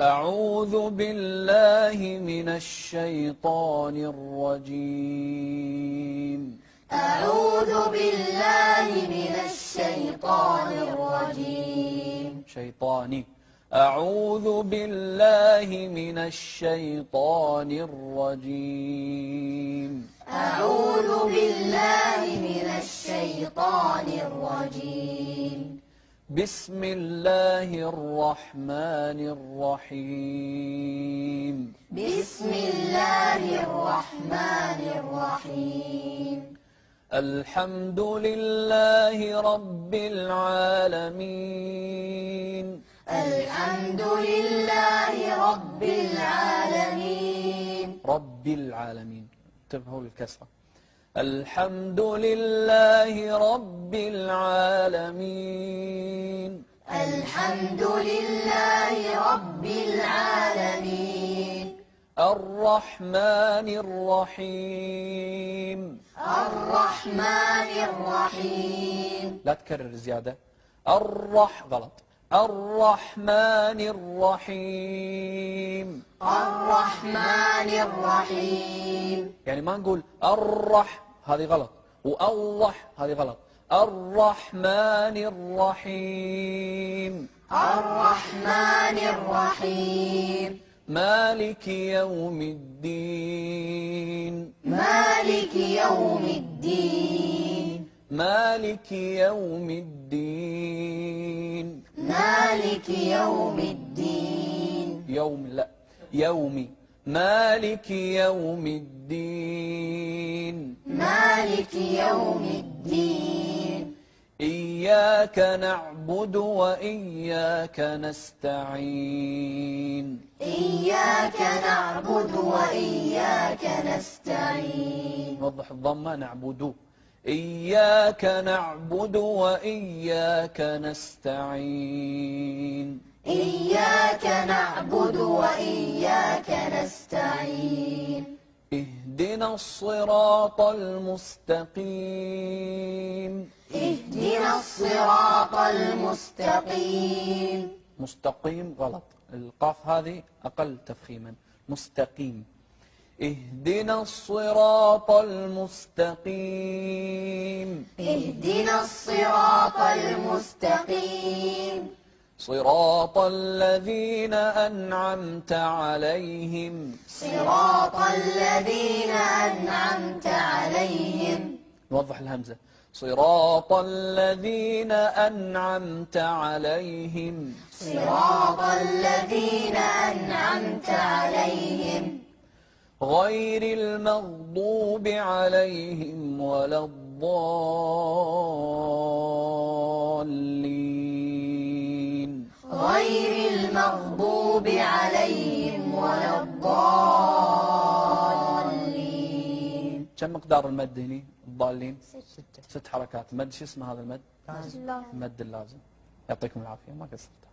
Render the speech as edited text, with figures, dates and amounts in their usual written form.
أعوذ بالله من الشيطان الرجيم. أعوذ بالله من الشيطان الرجيم. شيطاني. أعوذ بالله من الشيطان الرجيم. أعوذ بالله من الشيطان الرجيم. بسم الله الرحمن الرحيم. بسم الله الرحمن الرحيم. الحمد لله رب العالمين. الحمد لله رب العالمين. رب العالمين، انتبهوا للكسرة. الحمد لله رب العالمين. الحمد لله رب العالمين. الرحمن الرحيم. الرحمن الرحيم. لا تكرر زيادة. غلط. الرحمن الرحيم. الرحمن الرحيم. يعني ما نقول هذه غلط، والله هذه غلط. الرحمن الرحيم. الرحمن الرحيم. مالك يوم الدين. مالك يوم الدين. مالك يوم الدين. مالك يوم الدين. يومي. مالك يوم الدين. مالك يوم الدين. إياك نعبد وإياك نستعين. إياك نعبد وإياك نستعين. نوضح الضمة. نعبد. إياك نعبد وإياك نستعين. إياك نعبد وإياك نستعين. اهدنا الصراط المستقيم. اهدنا الصراط المستقيم. مستقيم غلط، القاف هذه أقل تفخيما. مستقيم. اهدنا الصراط المستقيم. اهدنا الصراط المستقيم. صراط الذين أنعمت عليهم. صراط الذين أنعمت عليهم. نوضح الهمزة. صراط الذين أنعمت عليهم. صراط الذين أنعمت عليهم. غير المغضوب عليهم ولا الضالين. غير المغضوب عليهم ولا الضالين. كم مقدار المد هنا الضالين؟ 6 حركات. مد شو اسمه هذا المد؟ المد اللازم. يعطيكم العافية، ما قصرت.